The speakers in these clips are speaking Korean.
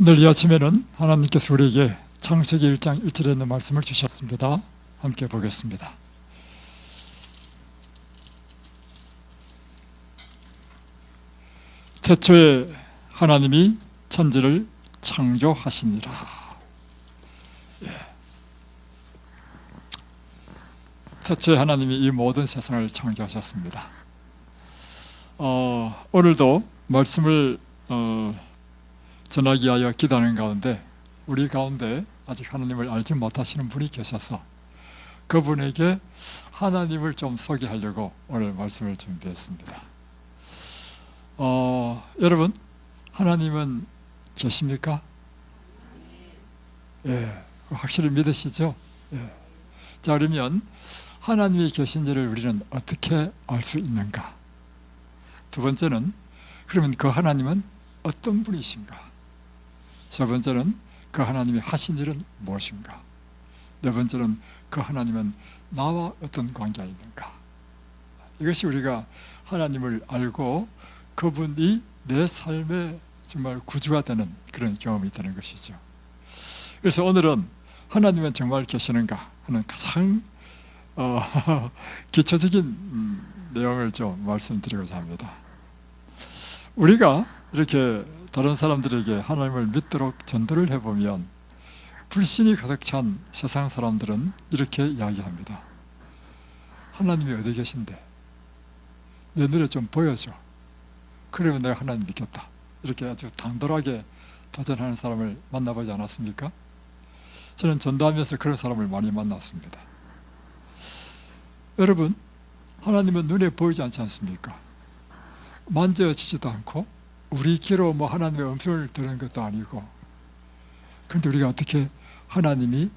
오늘 이 아침에는 하나님께서 우리에게 창세기 1장 1절에 있는 말씀을 주셨습니다. 함께 보겠습니다. 태초에 하나님이 천지를 창조하시니라. 태초에 하나님이 이 모든 세상을 창조하셨습니다. 오늘도 말씀을 전하기 위하여 기도하는 가운데 우리 가운데 아직 하나님을 알지 못하시는 분이 계셔서 그분에게 하나님을 좀 소개하려고 오늘 말씀을 준비했습니다. 여러분, 하나님은 계십니까? 예, 확실히 믿으시죠? 예. 자, 그러면 하나님이 계신지를 우리는 어떻게 알 수 있는가? 두 번째는, 그러면 그 하나님은 어떤 분이신가? 세 번째는, 그 하나님이 하신 일은 무엇인가? 네 번째는, 그 하나님은 나와 어떤 관계가 있는가? 이것이 우리가 하나님을 알고 그분이 내 삶의 정말 구주가 되는 그런 경험이 되는 것이죠. 그래서 오늘은 하나님은 정말 계시는가 하는 가장 기초적인 내용을 좀 말씀드리고자 합니다. 우리가 이렇게 다른 사람들에게 하나님을 믿도록 전도를 해보면 불신이 가득 찬 세상 사람들은 이렇게 이야기합니다. 하나님이 어디 계신데? 내 눈에 좀 보여줘. 그러면 내가 하나님 믿겠다. 이렇게 아주 당돌하게 도전하는 사람을 만나보지 않았습니까? 저는 전도하면서 그런 사람을 많이 만났습니다. 여러분, 하나님은 눈에 보이지 않지 않습니까? 만져지지도 않고 우리 귀로 하나님의 음성을 들은 것도 아니고, 그런데 우리가 어떻게 하나님이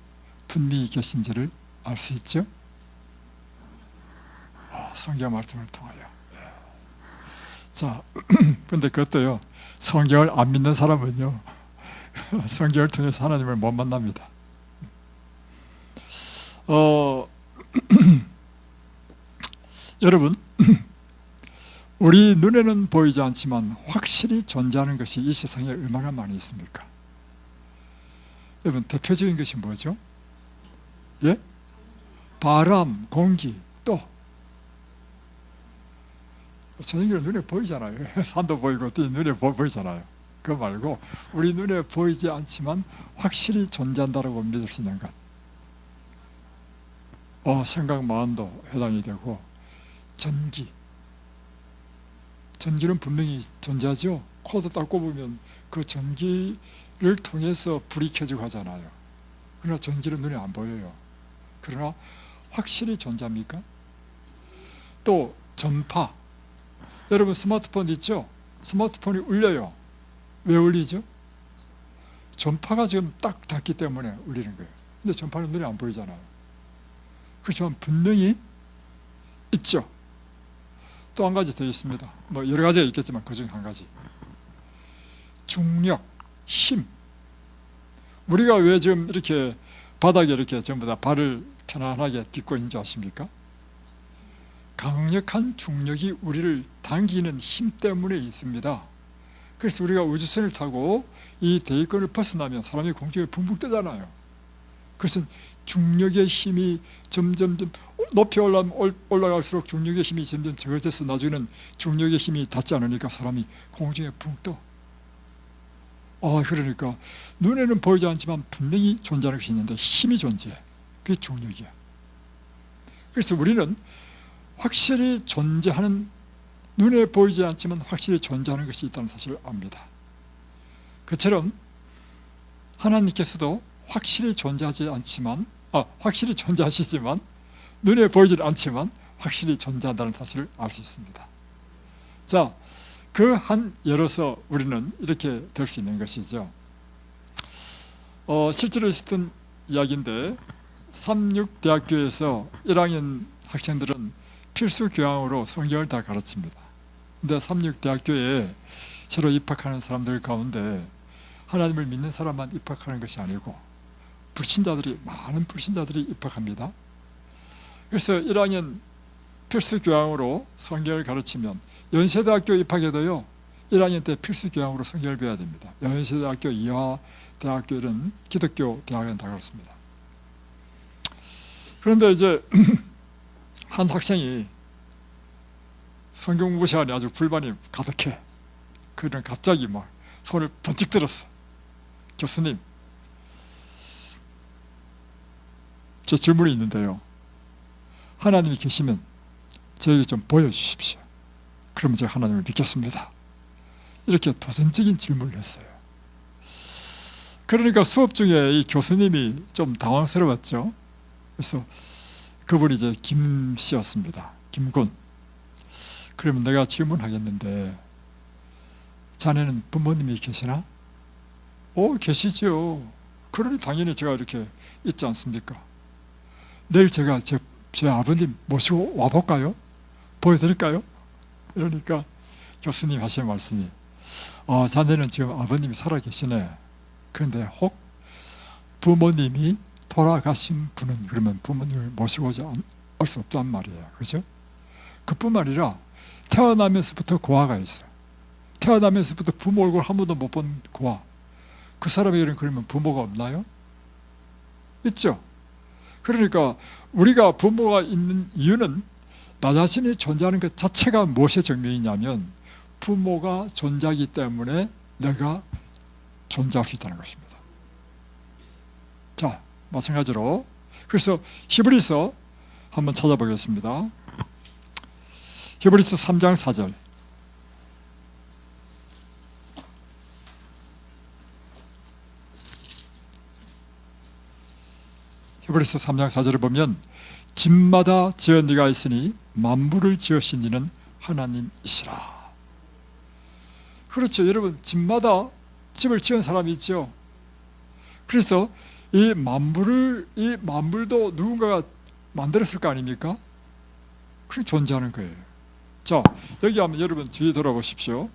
분명히 계신지를 알 수 있죠? 성경 말씀을 통하여. 자, 근데 그것도요, 성경을 안 믿는 사람은요 성경을 통해서 하나님을 못 만납니다. 여러분, 우리 눈에는 보이지 않지만 확실히 존재하는 것이 이 세상에 얼마나 많이 있습니까? 여러분, 대표적인 것이 뭐죠? 예? 바람, 공기, 또 저녁에 눈에 보이잖아요. 산도 보이고 눈에 보이잖아요. 그거 말고 우리 눈에 보이지 않지만 확실히 존재한다고 믿을 수 있는 것, 생각, 마음도 해당이 되고, 전기는 분명히 존재하죠. 코드 딱 꼽으면 그 전기를 통해서 불이 켜지고 하잖아요. 그러나 전기는 눈에 안 보여요. 그러나 확실히 존재합니까? 또 전파, 여러분 스마트폰 있죠? 스마트폰이 울려요. 왜 울리죠? 전파가 지금 딱 닿기 때문에 울리는 거예요. 근데 전파는 눈에 안 보이잖아요. 그렇지만 분명히 있죠. 또 한 가지 더 있습니다. 여러 가지가 있겠지만 그중 한 가지, 중력, 힘. 우리가 왜 지금 이렇게 바닥에 이렇게 전부 다 발을 편안하게 딛고 있는 줄 아십니까? 강력한 중력이 우리를 당기는 힘 때문에 있습니다. 그래서 우리가 우주선을 타고 이 대기권을 벗어나면 사람이 공중에 붕붕 뜨잖아요. 그것은 중력의 힘이 점점 높이 올라갈수록 중력의 힘이 점점 적어져서 나중에는 중력의 힘이 닿지 않으니까 사람이 공중에 붕 떠. 그러니까 눈에는 보이지 않지만 분명히 존재하는 것이 있는데 힘이 존재해. 그게 중력이야. 그래서 우리는 확실히 존재하는, 눈에 보이지 않지만 확실히 존재하는 것이 있다는 사실을 압니다. 그처럼 하나님께서도 확실히 존재하지 않지만, 확실히 존재하시지만 눈에 보이지 않지만 확실히 존재한다는 사실을 알 수 있습니다. 자, 그 한 예로서 우리는 이렇게 될 수 있는 것이죠. 실제로 있었던 이야기인데, 삼육대학교에서 1학년 학생들은 필수 교양으로 성경을 다 가르칩니다. 근데 삼육대학교에 새로 입학하는 사람들 가운데 하나님을 믿는 사람만 입학하는 것이 아니고 많은 불신자들이 입학합니다. 그래서 1학년 필수 교양으로 성경을 가르치면 연세대학교 입학에도요 1학년 때 필수 교양으로 성경을 배워야 됩니다. 연세대학교, 이화대학교 이런 기독교 대학은 다 그렇습니다. 그런데 이제 한 학생이 성경 공부 시간에 아주 불만이 가득해. 그는 갑자기 막 손을 번쩍 들었어. 교수님, 저 질문이 있는데요. 하나님이 계시면 저에게 좀 보여주십시오. 그러면 제가 하나님을 믿겠습니다. 이렇게 도전적인 질문을 했어요. 그러니까 수업 중에 이 교수님이 좀 당황스러웠죠. 그래서 그분이 이제 김 씨였습니다. 김군. 그러면 내가 질문하겠는데, 자네는 부모님이 계시나? 계시죠. 그러니 당연히 제가 이렇게 있지 않습니까? 내일 제가 제 아버님 모시고 와볼까요? 보여드릴까요? 이러니까 교수님 하신 말씀이, 자네는 지금 아버님이 살아계시네. 그런데 혹 부모님이 돌아가신 분은 그러면 부모님을 모시고 오지 않을 수 없단 말이에요. 그죠? 그뿐만 아니라 태어나면서부터 고아가 있어. 태어나면서부터 부모 얼굴 한 번도 못 본 고아. 그 사람에게는 그러면 부모가 없나요? 있죠. 그러니까 우리가 부모가 있는 이유는 나 자신이 존재하는 것 자체가 무엇의 증명이냐면 부모가 존재하기 때문에 내가 존재할 수 있다는 것입니다. 자, 마찬가지로 그래서 히브리서 한번 찾아보겠습니다. 히브리서 3장 4절. 히브리서 3장 4절을 보면 집마다 지은 이가 있으니 만물을 지으신 이는 하나님이시라. 그렇죠. 여러분, 집마다 집을 지은 사람이 있죠. 그래서 이 만물도 누군가가 만들었을 거 아닙니까? 그렇게 존재하는 거예요. 자, 여기 한번 여러분 주의 돌아보십시오.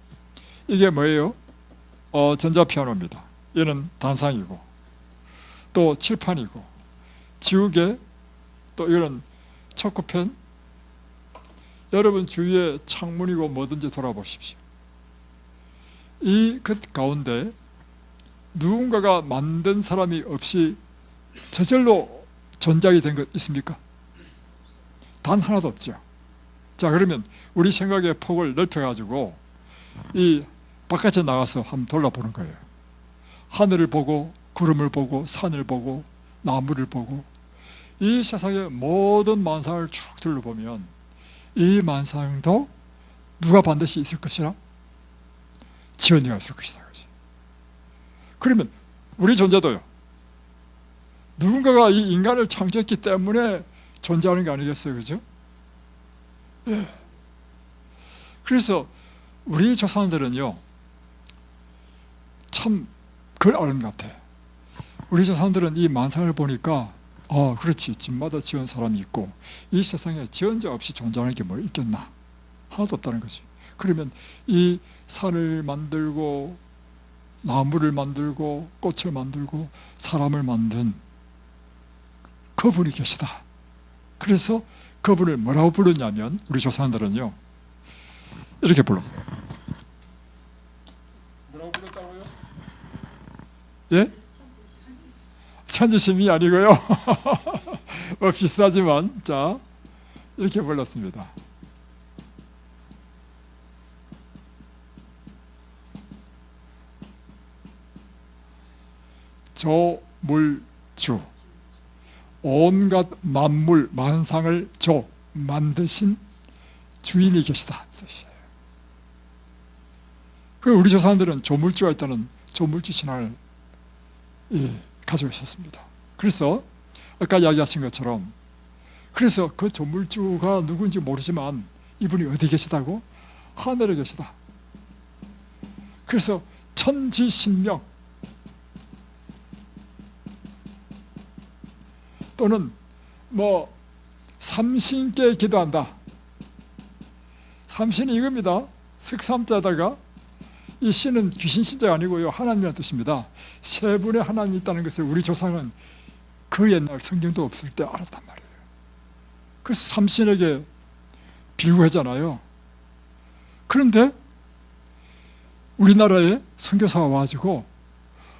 이게 뭐예요? 전자피아노입니다. 얘는 단상이고, 또 칠판이고, 지우개, 또 이런 초코펜. 여러분 주위에 창문이고 뭐든지 돌아보십시오. 이 그 가운데 누군가가 만든 사람이 없이 저절로 존재하게 된 것 있습니까? 단 하나도 없죠. 자, 그러면 우리 생각의 폭을 넓혀가지고 이 바깥에 나가서 한번 돌아보는 거예요. 하늘을 보고 구름을 보고 산을 보고 나무를 보고 이 세상의 모든 만상을 쭉 둘러보면 이 만상도 누가 반드시 있을 것이라? 지은이가 있을 것이다. 그렇지? 그러면 우리 존재도요. 누군가가 이 인간을 창조했기 때문에 존재하는 게 아니겠어요? 그죠? 예. 그래서 우리 조상들은요, 참 그걸 아는 것 같아. 우리 조상들은 이 만상을 보니까 그렇지, 집마다 지은 사람이 있고 이 세상에 지은 자 없이 존재하는 게 뭐 있겠나? 하나도 없다는 거지. 그러면 이 산을 만들고 나무를 만들고 꽃을 만들고 사람을 만든 그분이 계시다. 그래서 그분을 뭐라고 부르냐면 우리 조상들은요 이렇게 불렀어요. 뭐라고 불렀다고요? 예? 천지심이 아니고요. 비슷하지만 자 이렇게 불렀습니다. 조물주, 온갖 만물 만상을 만드신 주인이 계시다. 우리 조상들은 조물주가 있다는 조물주 신앙을 가지고 있었습니다. 그래서 아까 이야기하신 것처럼 그래서 그 조물주가 누구인지 모르지만 이분이 어디 계시다고? 하늘에 계시다. 그래서 천지신명 또는 삼신께 기도한다. 삼신이 이겁니다. 석삼자다가 이 신은 귀신 신자가 아니고요, 하나님이라는 뜻입니다. 세 분의 하나님이 있다는 것을 우리 조상은 그 옛날 성경도 없을 때 알았단 말이에요. 그래서 삼신에게 빌고 하잖아요. 그런데 우리나라에 선교사가 와가지고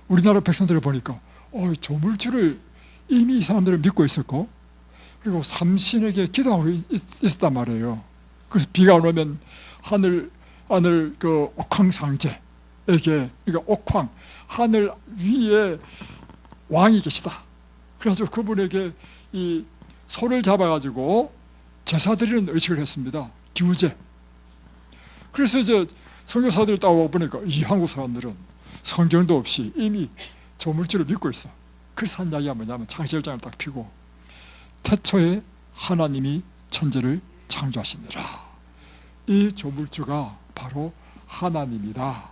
우리나라 백성들을 보니까 조물주를 이미 이 사람들은 믿고 있었고, 그리고 삼신에게 기도하고 있었단 말이에요. 그래서 비가 안 오면 하늘 그 옥황상제에게, 그러니까 옥황, 하늘 위에 왕이 계시다. 그래서 그분에게 이 소를 잡아가지고 제사 드리는 의식을 했습니다. 기우제. 그래서 이제 선교사들이 따고 보니까 이 한국 사람들은 성경도 없이 이미 조물주를 믿고 있어. 그래서 한 이야기가 뭐냐면 창세일장을 딱 펴고 태초에 하나님이 천지를 창조하시니라. 이 조물주가 바로 하나님이다.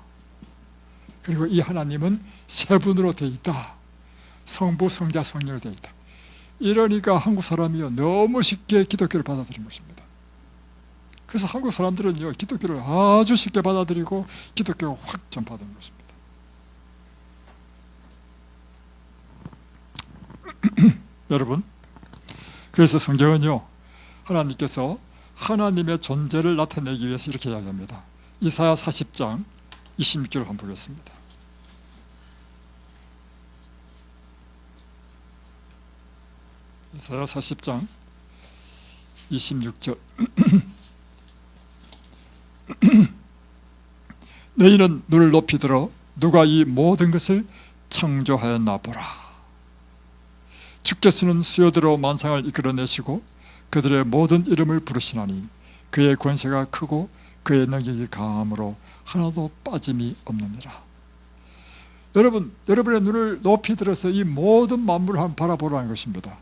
그리고 이 하나님은 세 분으로 되어 있다. 성부, 성자, 성령으로 되어 있다. 이러니까 한국 사람이요 너무 쉽게 기독교를 받아들인 것입니다. 그래서 한국 사람들은요 기독교를 아주 쉽게 받아들이고 기독교가 확 전파되는 것입니다. 여러분, 그래서 성경은요 하나님께서 하나님의 존재를 나타내기 위해서 이렇게 이야기합니다. 이사야 40장 26절을 한번 보겠습니다. 이사야 40장 26절. 너희는 눈을 높이 들어 누가 이 모든 것을 창조하였나 보라. 주께서는 수요대로 만상을 이끌어내시고 그들의 모든 이름을 부르시나니 그의 권세가 크고 그의 능력이 강함으로 하나도 빠짐이 없느니라. 여러분, 여러분의 눈을 높이 들어서 이 모든 만물을 한번 바라보라는 것입니다.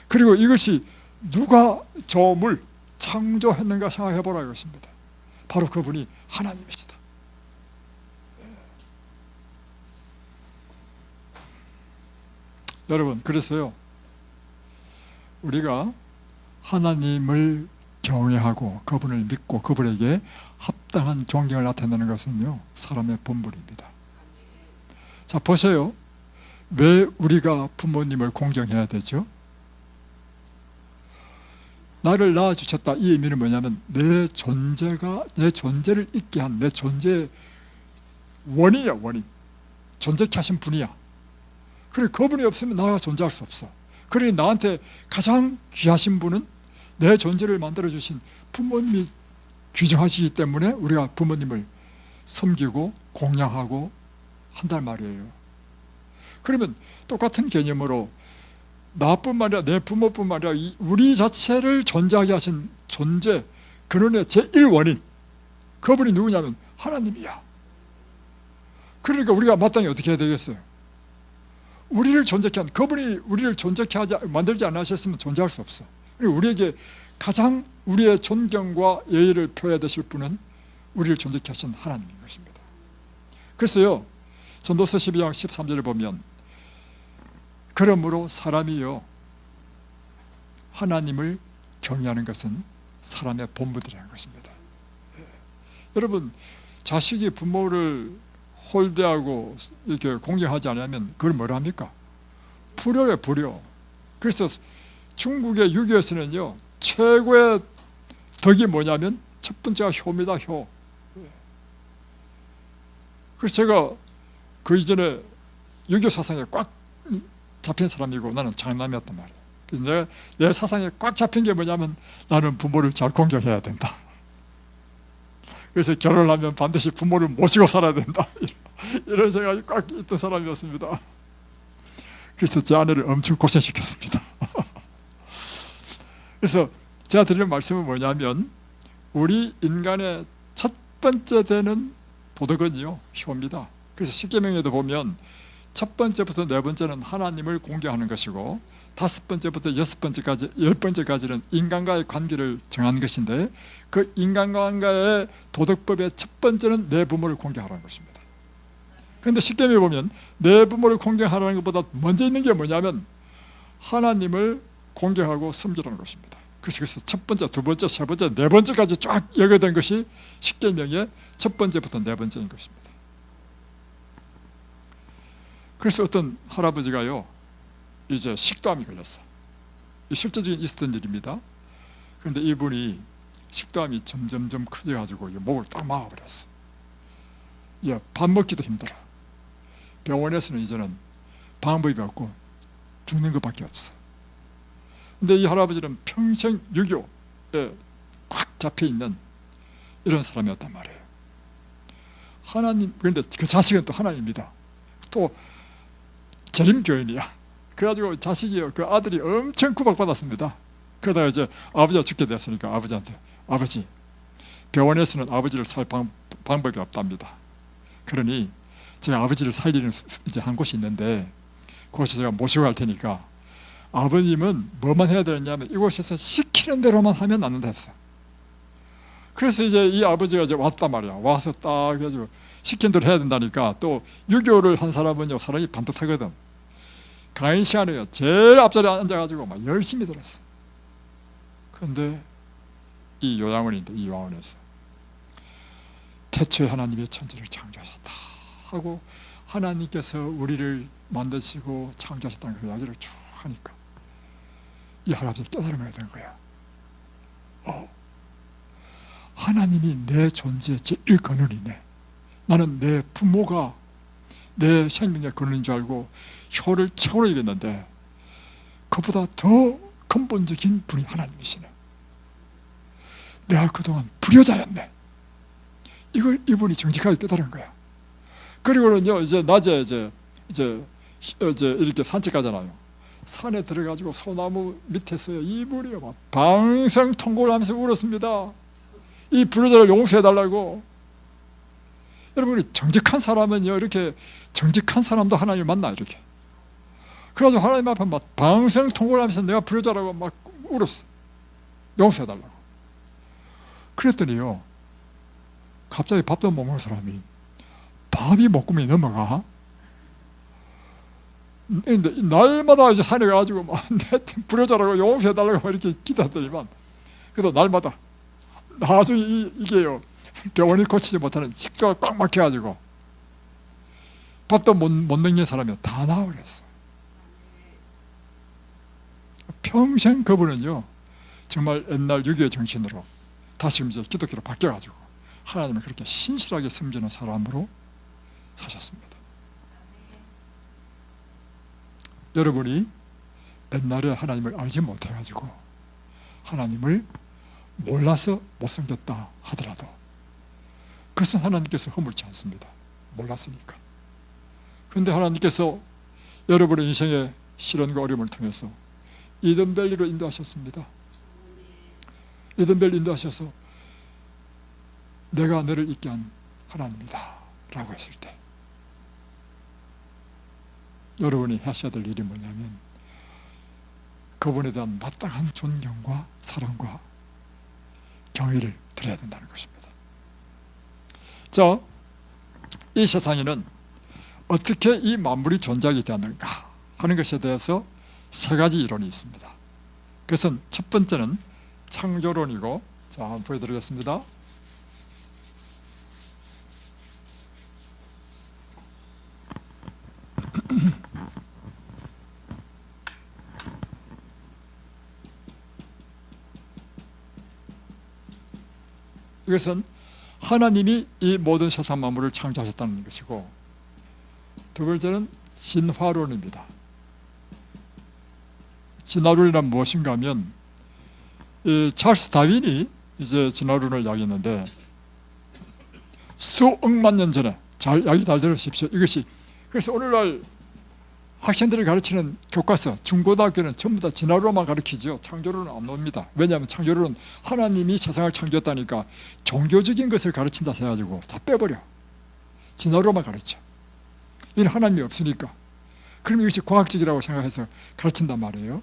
그리고 이것이 누가 조물 창조했는가 생각해 보라는 것입니다. 바로 그분이 하나님이시다. 여러분, 그래서요 우리가 하나님을 경외하고 그분을 믿고 그분에게 합당한 존경을 나타내는 것은요 사람의 본분입니다. 자, 보세요. 왜 우리가 부모님을 공경해야 되죠? 나를 낳아주셨다, 이 의미는 뭐냐면 내 존재를 있게 한 내 존재의 원인이야. 원인. 존재케 하신 분이야. 그래, 그분이 없으면 나가 존재할 수 없어. 그러니 나한테 가장 귀하신 분은 내 존재를 만들어주신 부모님이 규정하시기 때문에 우리가 부모님을 섬기고 공양하고 한단 말이에요. 그러면 똑같은 개념으로 나뿐만 아니라 내 부모뿐만 아니라 우리 자체를 존재하게 하신 존재, 근원의 제1원인, 그분이 누구냐면 하나님이야. 그러니까 우리가 마땅히 어떻게 해야 되겠어요? 우리를 존재케 한, 그분이 우리를 존재케 만들지 않으셨으면 존재할 수 없어. 그리고 우리에게 가장 우리의 존경과 예의를 표해야 되실 분은 우리를 존재케 하신 하나님인 것입니다. 그래서요 전도서 12장 13절을 보면 그러므로 사람이요 하나님을 경외하는 것은 사람의 본분이라는 것입니다. 여러분, 자식이 부모를 홀대하고 이렇게 공경하지 않으면 그걸 뭐라 합니까? 불효예요, 불효. 그래서 중국의 유교에서는요 최고의 덕이 뭐냐면 첫 번째가 효입니다. 효. 그래서 제가 그 이전에 유교 사상에 꽉 잡힌 사람이고 나는 장남이었단 말이에요. 그래서 내 사상에 꽉 잡힌 게 뭐냐면 나는 부모를 잘 공경해야 된다. 그래서 결혼하면 반드시 부모를 모시고 살아야 된다. 이런 생각이 꽉 있던 사람이었습니다. 그래서 제 아내를 엄청 고생시켰습니다. 그래서 제가 드리는 말씀은 뭐냐면 우리 인간의 첫 번째 되는 도덕은요 효입니다. 그래서 십계명에도 보면 첫 번째부터 네 번째는 하나님을 공경하는 것이고 다섯 번째부터 여섯 번째까지 10번째까지는 인간과의 관계를 정하는 것인데 그 인간과의 도덕법의 첫 번째는 내 부모를 공경하라는 것입니다. 그런데 십계명에 보면 내 부모를 공경하라는 것보다 먼저 있는 게 뭐냐면 하나님을 공경하고 섬기라는 것입니다. 그래서 첫 번째, 두 번째, 세 번째, 네 번째까지 쫙 연결된 것이 십계명의 첫 번째부터 네 번째인 것입니다. 그래서 어떤 할아버지가요 이제 식도암이 걸렸어. 실제적인 있었던 일입니다. 그런데 이분이 식도암이 점점점 커져가지고 목을 딱 막아버렸어. 밥 먹기도 힘들어. 병원에서는 이제는 방법이 없고 죽는 것밖에 없어. 근데 이 할아버지는 평생 유교에 꽉 잡혀있는 이런 사람이었단 말이에요. 하나님, 그런데 그 자식은 또 하나님입니다. 또 재림교인이야. 그래가지고 자식이요, 그 아들이 엄청 구박받았습니다. 그러다가 이제 아버지가 죽게 됐으니까 아버지한테, 아버지, 병원에서는 아버지를 살 방법이 없답니다. 그러니 제가 아버지를 살리는 이제 한 곳이 있는데 그곳에 제가 모시고 갈 테니까 아버님은 뭐만 해야 되느냐면 이곳에서 시키는 대로만 하면 낫는다 했어. 그래서 이제 이 아버지가 이제 왔단 말이야. 와서 딱 해가지고 시킨 대로 해야 된다니까. 또 유교를 한 사람은요, 사람이 반듯하거든. 강의 시간에요, 제일 앞자리에 앉아가지고 막 열심히 들었어. 그런데 이 요양원인데, 이 요양원에서 태초에 하나님의 천지를 창조하셨다 하고 하나님께서 우리를 만드시고 창조하셨다는 그 이야기를 쭉 하니까 이 할아버지 깨달음을 얻은 거야. 하나님이 내 존재의 제일 근원이네. 나는 내 부모가 내 생명의 근원인 줄 알고 혀를 최고로 얘기했는데 그보다 더 근본적인 분이 하나님이시네. 내가 그동안 불효자였네. 이걸 이분이 정직하게 깨달은 거야. 그리고는요, 이제 낮에 이제 이렇게 산책 가잖아요. 산에 들어가지고 소나무 밑에서 이분이요 막 방생통곡을 하면서 울었습니다. 이 불효자를 용서해달라고. 여러분이 정직한 사람은요, 이렇게 정직한 사람도 하나님을 만나 이렇게. 그래가지고 하나님 앞에 막 방생통곡을 하면서 내가 불효자라고 막 울었어. 용서해달라고. 그랬더니요, 갑자기 밥도 못 먹는 사람이 밥이 목구멍에 넘어가. 근데 날마다 이제 산에 가가지고 막 내 불효자라고 용서해달라고 이렇게 기도했더니만, 그래도 날마다 나중에 이게요, 병원이 고치지 못하는 식도가 꽉 막혀가지고 밥도 못 먹는 사람이 다 나으랬어. 평생 그분은요, 정말 옛날 유교의 정신으로 다시 이제 기독교로 바뀌어가지고 하나님을 그렇게 신실하게 섬기는 사람으로 사셨습니다. 여러분이 옛날에 하나님을 알지 못해가지고 하나님을 몰라서 못 섬겼다 하더라도 그것은 하나님께서 허물지 않습니다. 몰랐으니까. 그런데 하나님께서 여러분의 인생의 시련과 어려움을 통해서 이든밸리로 인도하셨습니다. 이든밸리 인도하셔서 내가 너를 있게 한 하나님이다 라고 했을 때 여러분이 하셔야 될 일이 뭐냐면 그분에 대한 마땅한 존경과 사랑과 경의를 드려야 된다는 것입니다. 자, 이 세상에는 어떻게 이 만물이 존재하게 되었는가 하는 것에 대해서 세 가지 이론이 있습니다. 그것은 첫 번째는 창조론이고, 자, 한번 보여드리겠습니다. 이것은 하나님이 이 모든 세상 만물을 창조하셨다는 것이고, 두 번째는 진화론입니다. 진화론이란 무엇인가 하면 찰스 다윈이 이제 진화론을 이야기했는데 수억만 년 전에 잘 들으십시오. 이것이 그래서 오늘날 학생들이 가르치는 교과서, 중고등학교는 전부 다 진화론만 가르치죠. 창조론은 안 놉니다. 왜냐하면 창조론은 하나님이 세상을 창조했다니까 종교적인 것을 가르친다 해가지고 다 빼버려. 진화론만 가르쳐. 이는 하나님이 없으니까. 그럼 이것이 과학적이라고 생각해서 가르친단 말이에요.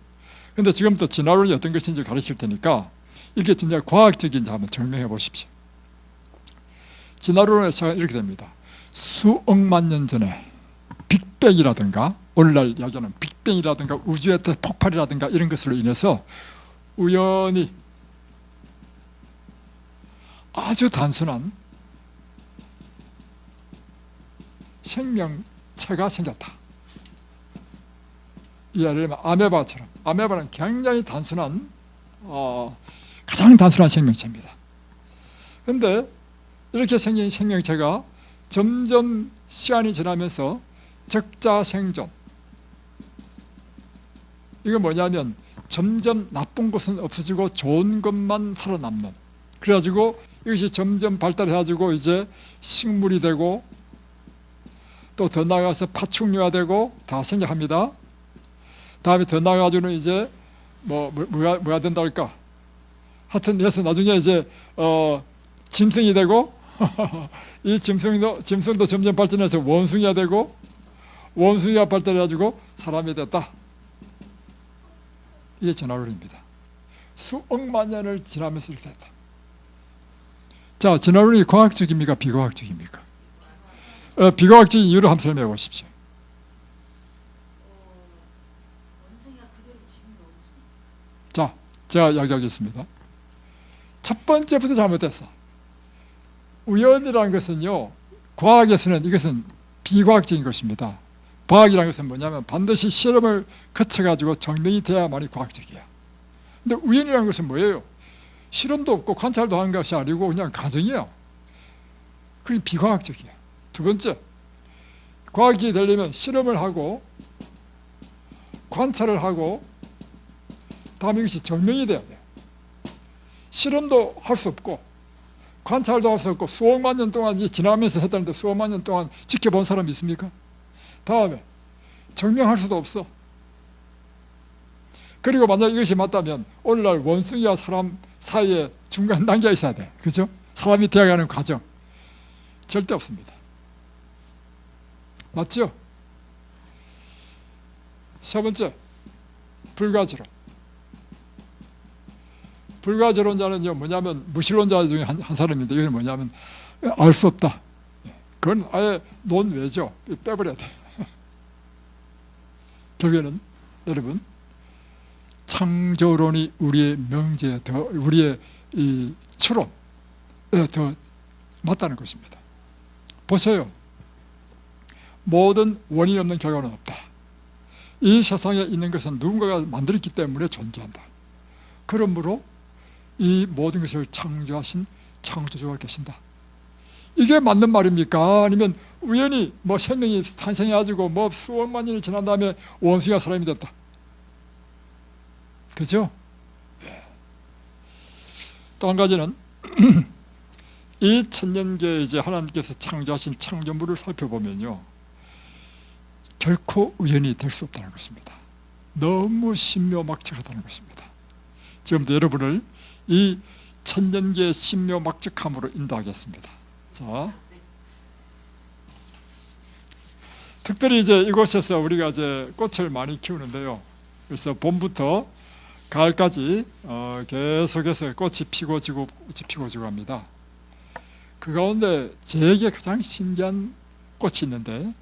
그런데 지금부터 진화론이 어떤 것인지 가르칠 테니까 이게 진짜 과학적인지 한번 증명해 보십시오. 진화론의 시작은 이렇게 됩니다. 수억만 년 전에 빅뱅이라든가 오늘날 이야기하는 빅뱅이라든가 우주의 대폭발이라든가 이런 것으로 인해서 우연히 아주 단순한 생명체가 생겼다. 예를 들면 아메바처럼. 아메바는 굉장히 단순한 가장 단순한 생명체입니다. 그런데 이렇게 생긴 생명체가 점점 시간이 지나면서 적자생존, 이건 뭐냐면 점점 나쁜 것은 없어지고 좋은 것만 살아남는, 그래가지고 이것이 점점 발달해가지고 이제 식물이 되고 또 더 나아가서 파충류가 되고 다 생략합니다. 다음에 더 나아가지고는 이제 뭐가 된다 할까? 하여튼 그래서 나중에 이제 짐승이 되고 이 짐승도 점점 발전해서 원숭이가 되고 원숭이가 발달해가지고 사람이 됐다. 이게 진화론입니다. 수억만 년을 지나면서 이렇게 됐다. 자, 진화론이 과학적입니까? 비과학적입니까? 비과학적인 이유를 한번 설명해 보십시오. 자, 제가 이야기하겠습니다. 첫 번째부터 잘못됐어. 우연이라는 것은요, 과학에서는 이것은 비과학적인 것입니다. 과학이라는 것은 뭐냐면 반드시 실험을 거쳐가지고 증명이 돼야만이 과학적이야. 근데 우연이라는 것은 뭐예요? 실험도 없고 관찰도 한 것이 아니고 그냥 가정이야. 그게 비과학적이야. 두 번째, 과학이 되려면 실험을 하고 관찰을 하고 다음에 이것이 증명이 돼야 돼. 실험도 할 수 없고 관찰도 할 수 없고 수억만 년 동안 지나면서 했다는데 수억만 년 동안 지켜본 사람이 있습니까? 다음에 증명할 수도 없어. 그리고 만약 이것이 맞다면 오늘날 원숭이와 사람 사이에 중간 단계가 있어야 돼. 그죠? 사람이 되어가는 과정. 절대 없습니다. 맞죠? 세 번째, 불가지론. 불가지론자는요, 뭐냐면 무신론자 중에 한 사람인데 이건 뭐냐면 알 수 없다. 그건 아예 논외죠. 빼버려야 돼. 결국에는 여러분, 창조론이 우리의 명제에 더, 우리의 이 추론에 더 맞다는 것입니다. 보세요. 모든 원인 없는 결과는 없다. 이 세상에 있는 것은 누군가가 만들었기 때문에 존재한다. 그러므로 이 모든 것을 창조하신 창조주가 계신다. 이게 맞는 말입니까? 아니면 우연히 생명이 탄생해가지고 수억만 년이 지난 다음에 원숭이가 사람이 됐다. 그죠? 또 한 가지는 이 천년계에 이제 하나님께서 창조하신 창조물을 살펴보면요, 결코 우연이 될 수 없다는 것입니다. 너무 신묘막측하다는 것입니다. 지금부터 여러분을 이 천년계의 신묘막측함으로 인도하겠습니다. 자, 특별히 이제 이곳에서 우리가 이제 꽃을 많이 키우는데요. 그래서 봄부터 가을까지 계속해서 꽃이 피고 지고 합니다. 그 가운데 제게 가장 신기한 꽃이 있는데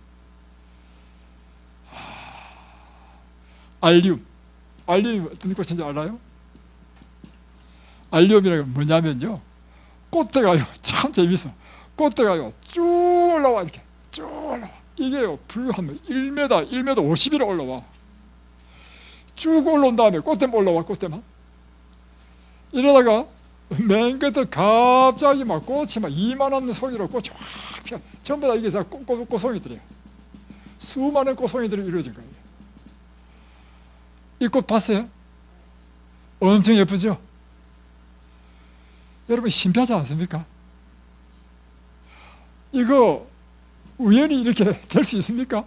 알리움이 어떤 꽃인지 알아요? 알리움이라는 건 뭐냐면요, 꽃대가요 참 재밌어. 꽃대가요 쭉 올라와. 이렇게 쭉 올라와. 이게요 불 한 1m, 1m 50이나 올라와. 쭉 올라온 다음에 꽃대만 올라와. 꽃대만. 이러다가 맨 끝에 갑자기 꽃이 이만한 송이로 꽃이 확 피어. 전부 다 이게 다 꽃송이들이에요. 수많은 꽃송이들이 이루어진 거예요. 이 꽃 봤어요? 엄청 예쁘죠? 여러분 신비하지 않습니까? 이거 우연히 이렇게 될 수 있습니까?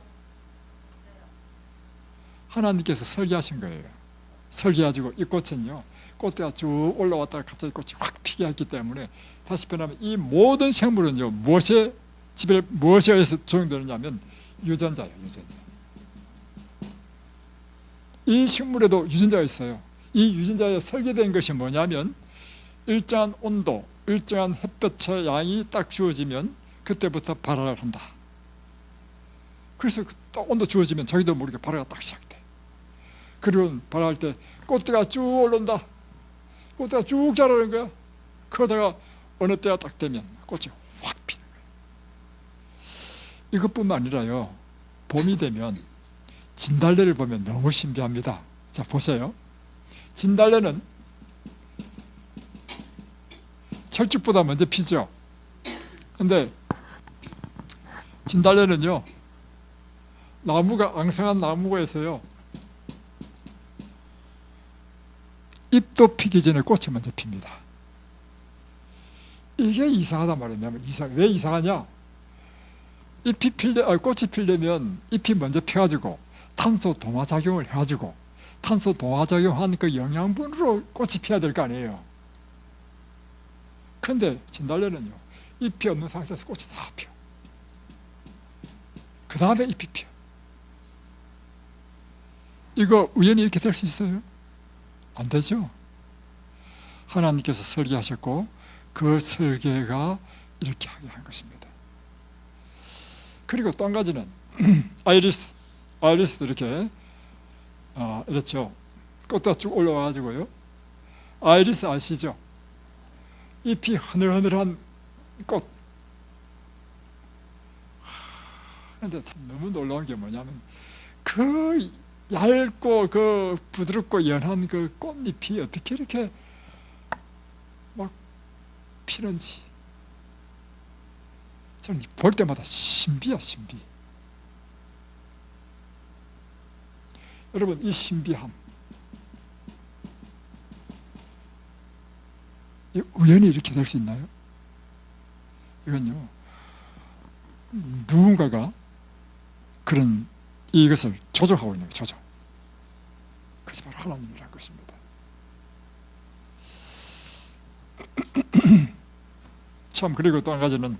하나님께서 설계하신 거예요. 설계해가지고 이 꽃은요, 꽃대가 쭉 올라왔다가 갑자기 꽃이 확 피게 했기 때문에, 다시 표현하면 이 모든 생물은요, 무엇에 의해서 조성되느냐면 유전자예요. 유전자. 이 식물에도 유전자가 있어요. 이 유전자에 설계된 것이 뭐냐면 일정한 온도, 일정한 햇볕의 양이 딱 주어지면 그때부터 발화를 한다. 그래서 딱 온도 주어지면 자기도 모르게 발화가 딱 시작돼. 그리고 발화할 때 꽃대가 쭉 올라온다. 꽃대가 쭉 자라는 거야. 그러다가 어느 때가 딱 되면 꽃이 확 피는 거야. 이것뿐만 아니라요, 봄이 되면 진달래를 보면 너무 신비합니다. 자, 보세요. 진달래는 철쭉보다 먼저 피죠. 근데 진달래는요, 나무가 앙상한 나무가 있어요. 잎도 피기 전에 꽃이 먼저 핍니다. 이게 이상하단 말이에요. 왜 이상하냐? 꽃이 피려면 잎이 먼저 펴가지고 탄소 동화작용을 해가지고 탄소 동화작용한 그 영양분으로 꽃이 피어야 될 거 아니에요. 그런데 진달래는요, 잎이 없는 상태에서 꽃이 다 펴. 그 다음에 잎이 펴. 이거 우연히 이렇게 될 수 있어요? 안 되죠. 하나님께서 설계하셨고 그 설계가 이렇게 하게 한 것입니다. 그리고 또 한 가지는 아이리스도 이렇게 이렇죠. 꽃도 쭉 올라와가지고요. 아이리스 아시죠? 잎이 흐늘흐늘한 꽃. 그런데 너무 놀라운 게 뭐냐면 그 얇고 그 부드럽고 연한 그 꽃잎이 어떻게 이렇게 막 피는지 저는 볼 때마다 신비야, 신비. 여러분, 이 신비함, 우연히 이렇게 될 수 있나요? 이건요, 누군가가 그런 이것을 조정하고 있는 거예요. 조정. 그것이 바로 하나님이라는 것입니다. 참, 그리고 또 한 가지는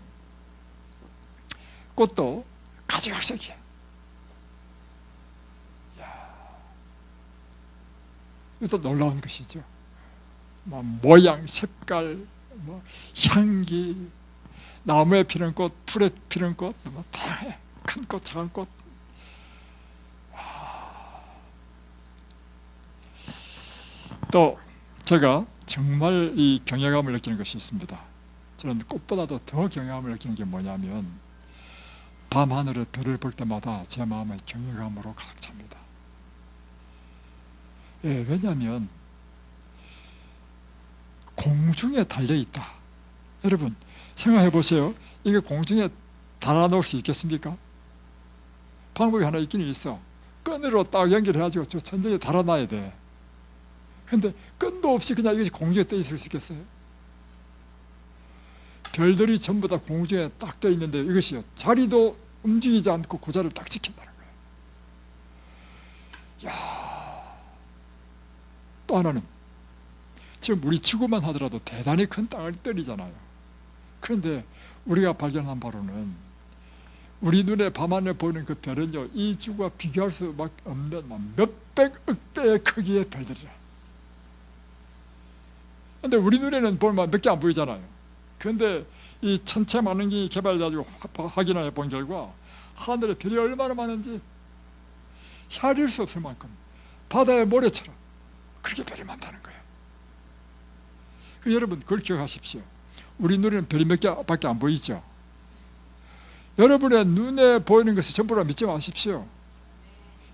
꽃도 가지각색이야. 이것도 놀라운 것이죠. 모양, 색깔, 향기, 나무에 피는 꽃, 풀에 피는 꽃, 다양해. 큰 꽃, 작은 꽃. 또 제가 정말 이 경외감을 느끼는 것이 있습니다. 저는 꽃보다도 더 경외감을 느끼는 게 뭐냐면 밤하늘의 별을 볼 때마다 제 마음은 경외감으로 가득 찹니다. 예, 왜냐하면 공중에 달려있다. 여러분 생각해 보세요. 이게 공중에 달아놓을 수 있겠습니까? 방법이 하나 있긴 있어. 끈으로 딱 연결해가지고 저 천장에 달아놔야 돼. 근데 끈도 없이 그냥 이것이 공중에 떠 있을 수 있겠어요? 별들이 전부 다 공중에 딱 떠 있는데 이것이요, 자리도 움직이지 않고 그 자리를 딱 지킨다는 거예요. 야, 또 하나는 지금 우리 지구만 하더라도 대단히 큰 땅을 때리잖아요. 그런데 우리가 발견한 바로는 우리 눈에 밤하늘 보이는 그 별은요, 이 지구와 비교할 수밖에 없는 몇백억 배의 크기의 별들이라. 근데 우리 눈에는 보면 몇 개 안 보이잖아요. 그런데 이 천체 만원경이 개발해가지고 확인해 본 결과 하늘에 별이 얼마나 많은지 헤아릴 수 없을 만큼 바다의 모래처럼 그렇게 별이 많다는 거예요. 여러분 그걸 기억하십시오. 우리 눈에는 별이 몇 개밖에 안 보이죠. 여러분의 눈에 보이는 것을 전부라 믿지 마십시오.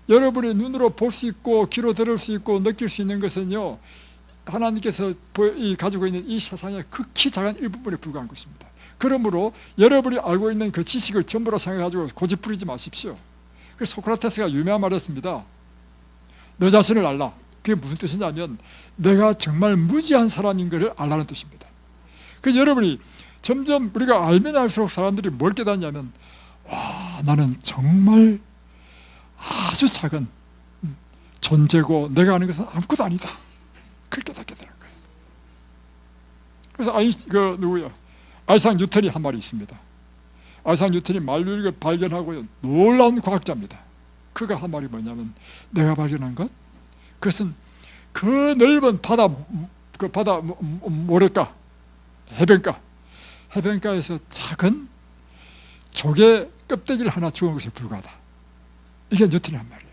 여러분의 눈으로 볼 수 있고 귀로 들을 수 있고 느낄 수 있는 것은요, 하나님께서 가지고 있는 이 세상의 극히 작은 일부분에 불과한 것입니다. 그러므로 여러분이 알고 있는 그 지식을 전부라 생각해가지고 고집부리지 마십시오. 그래서 소크라테스가 유명한 말을 했습니다. 너 자신을 알라. 그게 무슨 뜻이냐면 내가 정말 무지한 사람인 것을 알라는 뜻입니다. 그래서 여러분이 점점 우리가 알면 알수록 사람들이 뭘 깨닫냐면, 와, 나는 정말 아주 작은 존재고 내가 아는 것은 아무것도 아니다. 그렇게 깨닫게 되는 거예요. 그래서 아이작 뉴턴이 한 말이 있습니다. 아이작 뉴턴이 만류를 발견하고 놀라운 과학자입니다. 그가 한 말이 뭐냐면, 내가 발견한 것, 그것은 그 넓은 바다 모래가, 해변가에서 작은 조개 껍데기를 하나 주운 것에 불과하다. 이게 뉴턴이 한 말이에요.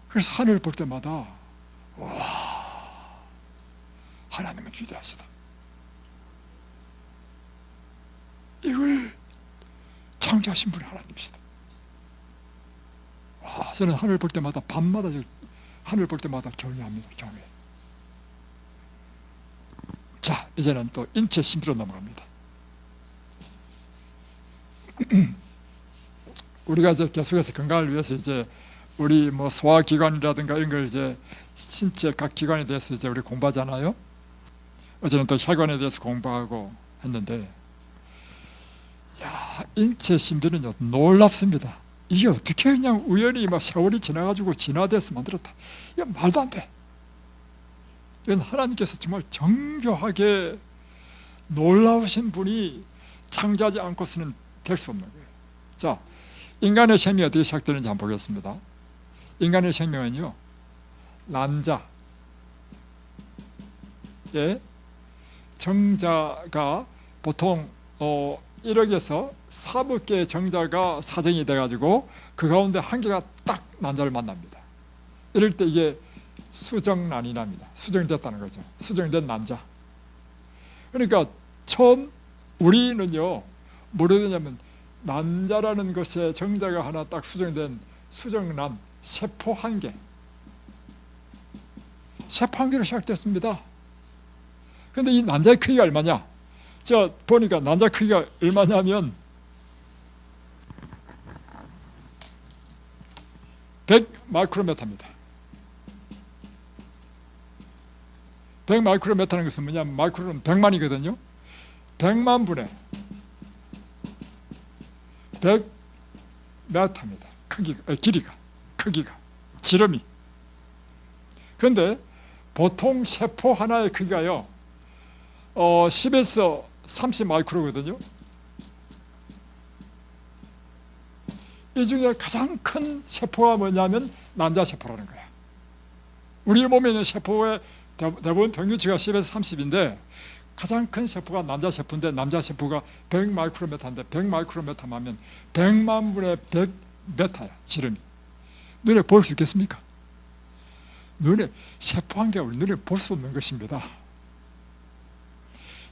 그래서 하늘을 볼 때마다 와, 하나님은 위대하시다. 이걸 창조하신 분이 하나님이시다. 와, 저는 하늘 볼 때마다 밤마다 하늘 볼 때마다 경외합니다. 경외. 자, 이제는 또 인체 신비로 넘어갑니다. 우리가 이제 계속해서 건강을 위해서 이제 우리 뭐 소화기관이라든가 이런 걸 이제 신체 각 기관에 대해서 이제 우리 공부하잖아요. 어제는 또 혈관에 대해서 공부하고 했는데, 야, 인체 신비는요 놀랍습니다. 이게 어떻게 그냥 우연히 막 세월이 지나가지고 진화돼서 만들었다. 이건 말도 안 돼. 이건 하나님께서 정말 정교하게 놀라우신 분이 창조하지 않고서는 될 수 없는 거예요. 자, 인간의 생명이 어떻게 시작되는지 한번 보겠습니다. 인간의 생명은요, 난자의 정자가 보통 1억에서 3억 개의 정자가 사정이 돼가지고 그 가운데 한 개가 딱 난자를 만납니다. 이럴 때 이게 수정난이랍니다. 수정됐다는 거죠. 수정된 난자. 그러니까 처음 우리는요 뭐로 되냐면 난자라는 것에 정자가 하나 딱 수정된 수정난 세포 한 개, 세포 한 개로 시작됐습니다. 그런데 이 난자의 크기가 얼마냐? 제가 보니까 난자 크기가 얼마냐면 100 마이크로메타입니다. 100 마이크로메타는 것은 뭐냐면 마이크로는 100만이거든요. 100만 분의 100 메타입니다. 길이가, 크기가, 지름이. 그런데 보통 세포 하나의 크기가요 10에서 30 마이크로거든요. 이 중에 가장 큰 세포가 뭐냐면 난자세포라는 거야. 우리 몸에 있는 세포의 대부분 평균치가 10에서 30인데 가장 큰 세포가 난자세포인데 남자세포가 100 마이크로메타인데 100 마이크로메타면 100만 분의 100 메타야, 지름이. 눈에 볼 수 있겠습니까? 눈에 세포 한 개를 눈에 볼 수 없는 것입니다.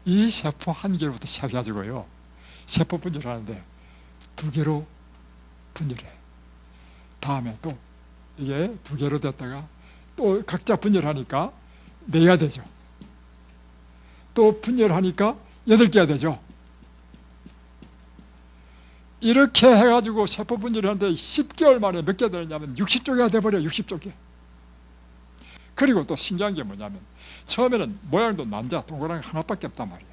이 세포 한 개로부터 시작해가지고요 세포 분열하는데 2개로 분열해. 다음에 또 이게 2개로 됐다가 또 각자 분열하니까 4개가 되죠. 또 분열하니까 8개가 되죠. 이렇게 해가지고 세포 분열하는데 10개월 만에 몇 개 되느냐면 60쪽이가 돼버려요. 60쪽이. 그리고 또 신기한 게 뭐냐면 처음에는 모양도 난자 동그란 하나밖에 없단 말이에요.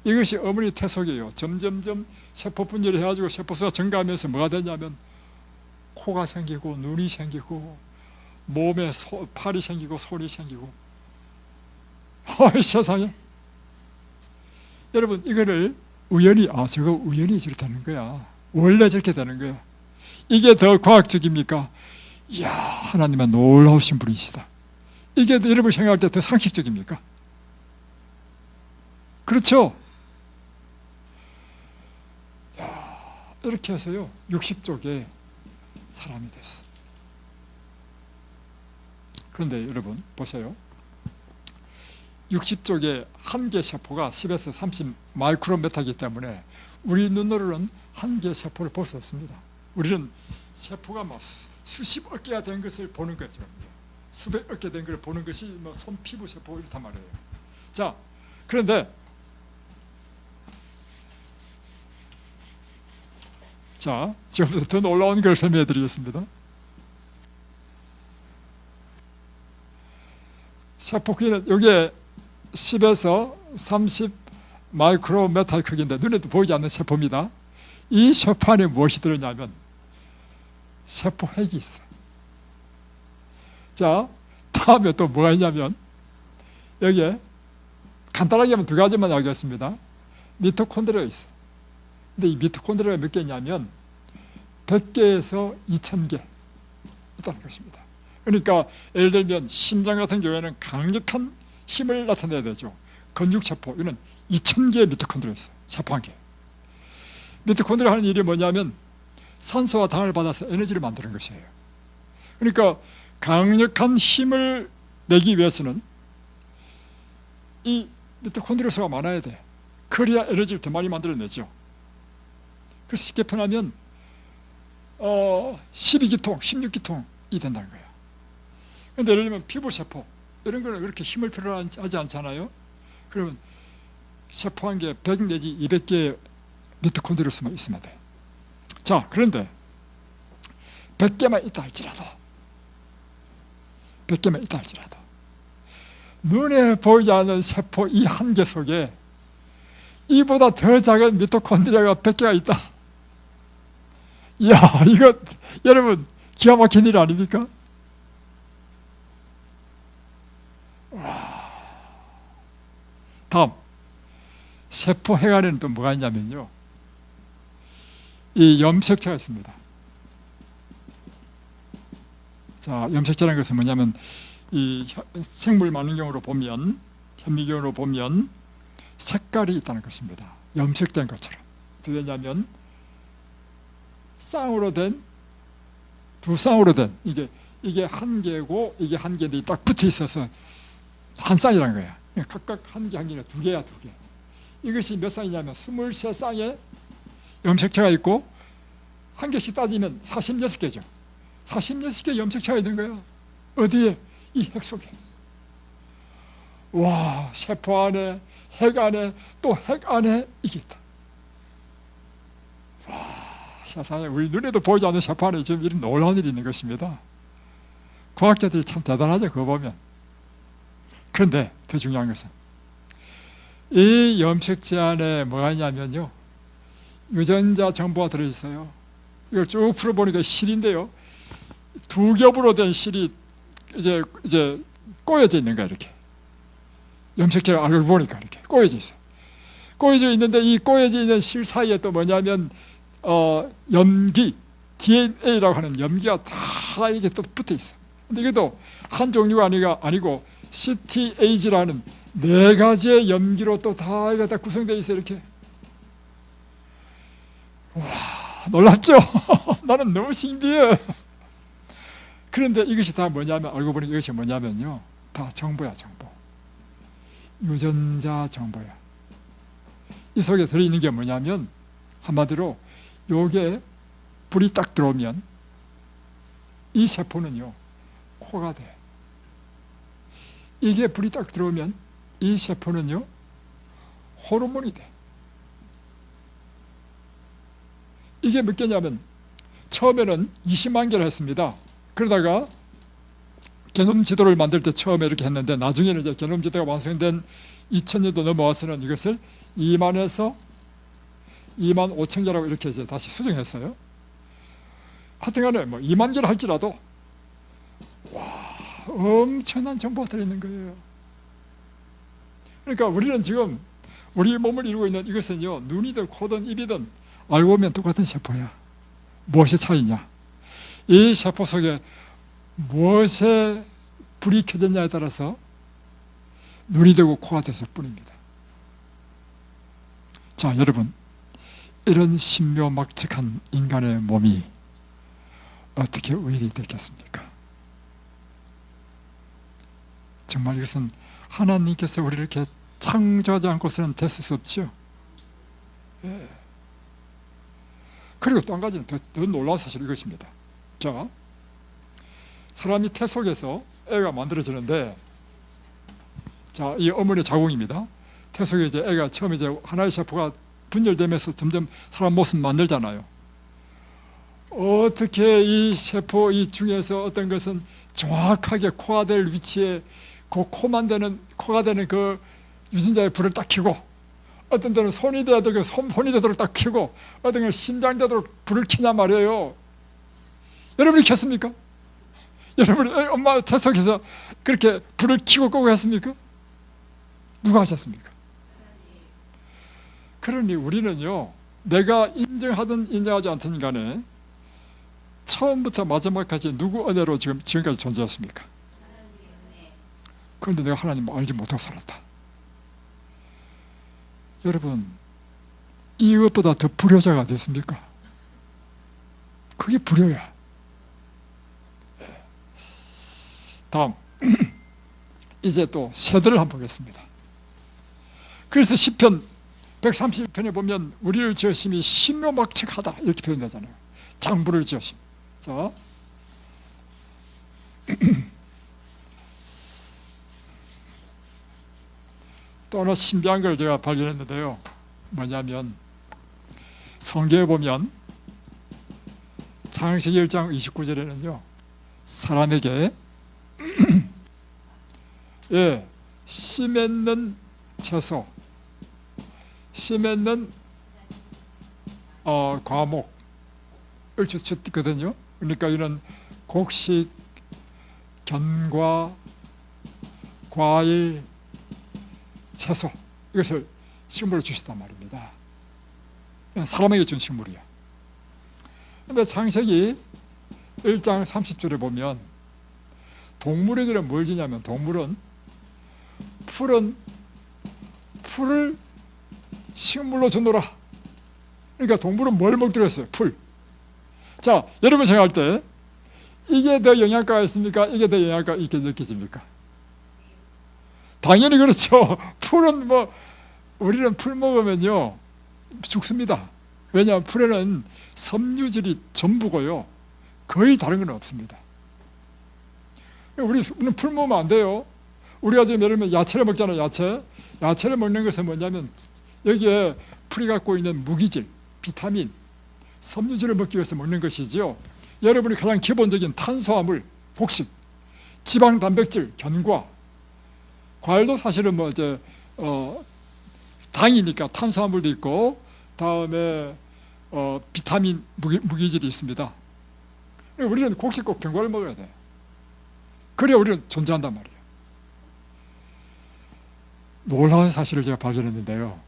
이것이 어머니 태속이에요. 점점점 세포 분열을 해가지고 세포수가 증가하면서 뭐가 되냐면 코가 생기고 눈이 생기고 몸에 팔이 생기고 손이 생기고 세상에. 여러분 이거를 우연히 저거 우연히 저렇게 되는 거야. 원래 저렇게 되는 거야. 이게 더 과학적입니까? 이야, 하나님은 놀라우신 분이시다. 이게 여러분 생각할 때 더 상식적입니까? 그렇죠? 이렇게 해서요 60쪽에 사람이 됐어. 그런데 여러분 보세요. 60쪽에 한 개 세포가 10에서 30 마이크로메타이기 때문에 우리 눈으로는 한 개 세포를 볼 수 없습니다. 우리는 세포가 뭐 수십억 개가 된 것을 보는 거죠. 수백억 개 된 걸 보는 것이 뭐 손 피부 세포 이렇단 말이에요. 자, 그런데 자, 지금부터 더 놀라운 걸 설명해 드리겠습니다. 세포 크기는 여기에 10에서 30 마이크로메타 크기인데 눈에도 보이지 않는 세포입니다. 이 세포 안에 무엇이 들었냐면 세포핵이 있어요. 자, 다음에 또 뭐가 있냐면 여기에 간단하게 하면 2가지만 알겠습니다. 미토콘드리아가 있어. 근데 이 미토콘드리아가 몇 개냐면 100개에서 2000개 있다는 것입니다. 그러니까 예를 들면 심장 같은 경우에는 강력한 힘을 나타내야 되죠. 건축세포, 이는 2000개의 미토콘드리아가 있어요. 세포 한 개. 미토콘드리아가 하는 일이 뭐냐면 산소와 당을 받아서 에너지를 만드는 것이에요. 그러니까 강력한 힘을 내기 위해서는 이 미토콘드리아 수가 많아야 돼. 그래야 에너지를 더 많이 만들어내죠. 그래서 쉽게 표현하면 12기통, 16기통이 된다는 거예요. 그런데 예를 들면 피부세포 이런 거는 그렇게 힘을 필요하지 않잖아요. 그러면 세포 한 개 100 내지 200개의 미토콘드리아만 있으면 돼. 자, 그런데 100개만 있다 할지라도, 100개만 있다 할지라도 눈에 보이지 않는 세포 이 한 개 속에 이보다 더 작은 미토콘드리아가 100개가 있다. 이야, 이거 여러분 기가 막힌 일 아닙니까? 와. 다음, 세포 핵 안에는 또 뭐가 있냐면요, 이 염색체가 있습니다. 자, 염색체라는 것은 뭐냐면 이 생물 만원경으로 보면, 현미경으로 보면 색깔이 있다는 것입니다. 염색된 것처럼. 어떻게 되냐면 쌍으로 된, 두 쌍으로 된, 이게 한 개고 이게 한 개인데 딱 붙어 있어서 한 쌍이라는 거야. 각각 한 개 한 개는 두 개야, 두 개. 이것이 몇 쌍이냐면 23쌍의 염색체가 있고, 한 개씩 따지면 46개죠. 46개 염색체가 있는 거야. 어디에? 이 핵 속에. 와, 세포 안에, 핵 안에, 또 핵 안에 이게 있다. 와, 세상에 우리 눈에도 보이지 않는 세포 안에 지금 이런 놀라운 일이 있는 것입니다. 과학자들이 참 대단하죠, 그거 보면. 그런데 더 중요한 것은 이 염색체 안에 뭐가 있냐면요, 유전자 정보가 들어있어요. 이걸 쭉 풀어보니까 실인데요, 두 겹으로 된 실이 이제 꼬여져 있는 거야. 이렇게 염색체가 알고 보니까 이렇게 꼬여져 있어요. 꼬여져 있는데 이 꼬여져 있는 실 사이에 또 뭐냐면 염기, DNA라고 하는 염기가 다 이게 또 붙어 있어. 근데 이것도 한 종류가 아니고 CTAG라는 4가지의 염기로 또 다 이거 다 구성되어 있어. 이렇게. 와, 놀랍죠? 나는 너무 신기해. 그런데 이것이 다 뭐냐면, 알고 보니 이것이 뭐냐면요, 다 정보야, 정보. 유전자 정보야. 이 속에 들어있는 게 뭐냐면, 한마디로 요게 불이 딱 들어오면 이 세포는요, 코가 돼. 이게 불이 딱 들어오면 이 세포는요, 호르몬이 돼. 이게 몇 개냐면, 처음에는 20만 개를 했습니다. 그러다가 게놈 지도를 만들 때 처음에 이렇게 했는데, 나중에는 이제 게놈 지도가 완성된 2000년도 넘어와서는 이것을 2만에서 2만 5천 개라고 이렇게 이제 다시 수정했어요. 하여튼간에 뭐 2만 개를 할지라도 와, 엄청난 정보가 들어있는 거예요. 그러니까 우리는 지금 우리 몸을 이루고 있는 이것은요, 눈이든 코든 입이든 알고 보면 똑같은 세포야. 무엇이 차이냐? 이 세포 속에 무엇에 불이 켜졌냐에 따라서 눈이 되고 코가 됐을 뿐입니다. 자, 여러분, 이런 신묘막측한 인간의 몸이 어떻게 의인이 됐겠습니까? 정말 이것은 하나님께서 우리를 이렇게 창조하지 않고서는 됐을 수 없죠. 예. 그리고 또 한 가지는 더 놀라운 사실은 이것입니다. 자, 사람이 태 속에서 애가 만들어지는데, 자, 이 어머니의 자궁입니다. 태 속에 이제 애가 처음에 이제 하나의 세포가 분열되면서 점점 사람 모습 만들잖아요. 어떻게 이 세포 이 중에서 어떤 것은 정확하게 코가 될 위치에 그 코가 되는 그 유전자의 불을 딱 켜고, 어떤 데는 손이 돼야 되고 손이 되도록 딱 켜고, 어떤 데는 심장 되도록 불을 켜냐 말이에요. 여러분이 켰습니까? 여러분이 엄마 태 속에서 그렇게 불을 켜고 끄고 했습니까? 누가 하셨습니까? 그러니 우리는요, 내가 인정하든 인정하지 않든 간에 처음부터 마지막까지 누구 은혜로 지금까지 존재했습니까? 그런데 내가 하나님 알지 못하고 살았다. 여러분, 이것보다 더 불효자가 됐습니까? 그게 불효야. 다음, 이제 또 세대를 한번 보겠습니다. 그래서 시편 131편에 보면 우리를 지으심이 신묘막측하다 이렇게 표현되잖아요. 장부를 지으심. 자, 또 하나 신비한 걸 제가 발견했는데요. 뭐냐면 성경에 보면 창세기 1장 29절에는요 사람에게 예, 씨 맺는 채소, 씨 맺는 과목을 주셨거든요. 그러니까 이런 곡식, 견과, 과일, 채소 이것을 식물로 주셨단 말입니다. 사람에게 준 식물이야. 그런데 창세기 1장 30절에 보면 동물에게는 뭘 주냐면 동물은 풀을 식물로 주노라. 그러니까 동물은 뭘 먹도록 했어요? 풀. 자, 여러분 생각할 때 이게 더 영양가가 있습니까? 이게 더 영양가가 있게 느껴집니까? 당연히 그렇죠. 풀은 우리는 풀 먹으면요 죽습니다. 왜냐하면 풀에는 섬유질이 전부고요 거의 다른 건 없습니다. 우리는 풀 먹으면 안 돼요. 우리가 지금 예를 들면 야채를 먹잖아요. 야채를 먹는 것은 뭐냐면 여기에 풀이 갖고 있는 무기질, 비타민, 섬유질을 먹기 위해서 먹는 것이지요. 여러분이 가장 기본적인 탄수화물, 곡식, 지방, 단백질, 견과, 과일도 사실은 당이니까 탄수화물도 있고 다음에 비타민, 무기질이 있습니다. 우리는 곡식 꼭 견과를 먹어야 돼. 그래야 우리는 존재한단 말이에요. 놀라운 사실을 제가 발견했는데요.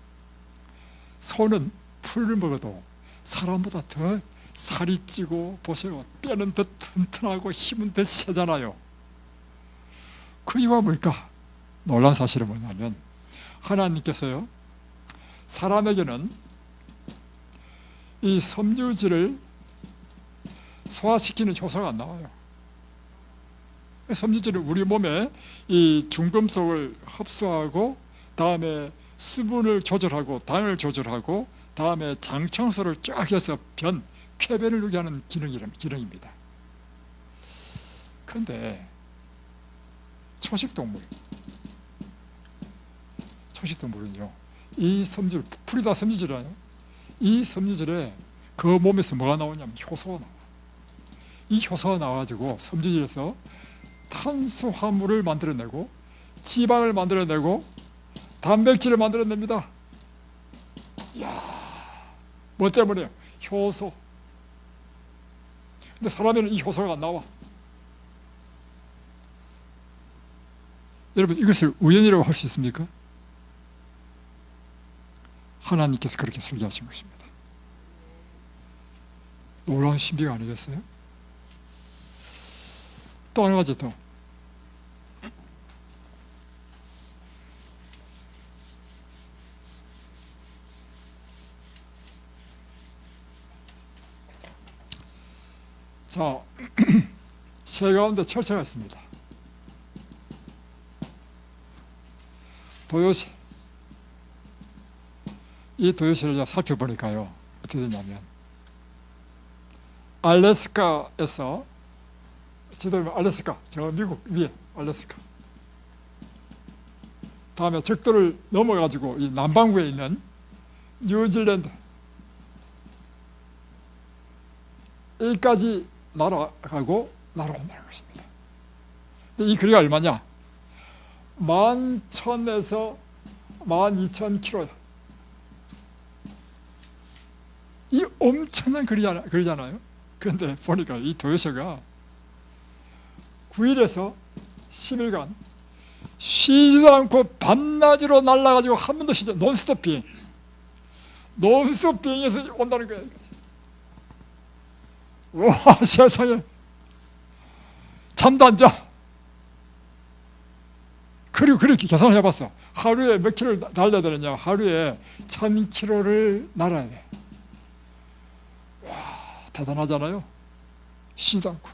소는 풀을 먹어도 사람보다 더 살이 찌고 보세요. 뼈는 더 튼튼하고 힘은 더 세잖아요. 그 이유가 뭘까? 놀라운 사실은 뭐냐면 하나님께서요 사람에게는 이 섬유질을 소화시키는 효소가 안 나와요. 섬유질은 우리 몸에 이 중금속을 흡수하고 다음에 수분을 조절하고 당을 조절하고 다음에 장 청소를 쫙 해서 쾌변을 누게 하는 기능입니다. 그런데 초식동물은요 이 섬유질, 풀이 다 섬유질이에요. 이 섬유질에 그 몸에서 뭐가 나오냐면 효소가 나와요. 이 효소가 나와가지고 섬유질에서 탄수화물을 만들어내고 지방을 만들어내고 단백질을 만들어냅니다. 이야, 뭐 때문에요? 효소. 근데 사람에는 이 효소가 안 나와. 여러분 이것을 우연이라고 할 수 있습니까? 하나님께서 그렇게 설계하신 것입니다. 놀라운 신비가 아니겠어요? 또 한 가지 더. 자, 새 가운데 철새가 있습니다. 도요새. 이 도요새를 살펴보니까요 어떻게 되냐면 알래스카에서 지도에 알래스카, 저 미국 위에 알래스카 다음에 적도를 넘어가지고 이 남반구에 있는 뉴질랜드 여기까지 날아가고 날아온다는 것입니다. 근데 이 거리가 얼마냐? 11,000에서 12,000km야. 이 엄청난 거리잖아요. 그런데 보니까 이 도요새가 9일에서 10일간 쉬지도 않고 밤낮으로 날아가지고 한 번도 쉬지 않고 논스톱 비행해서 온다는 거예요. 와, 세상에. 잠도 안 자. 그리고 그렇게 계산을 해봤어. 하루에 몇 킬로를 달려야 되느냐? 하루에 1,000km를 날아야 돼. 와, 대단하잖아요. 쉬지도 않고.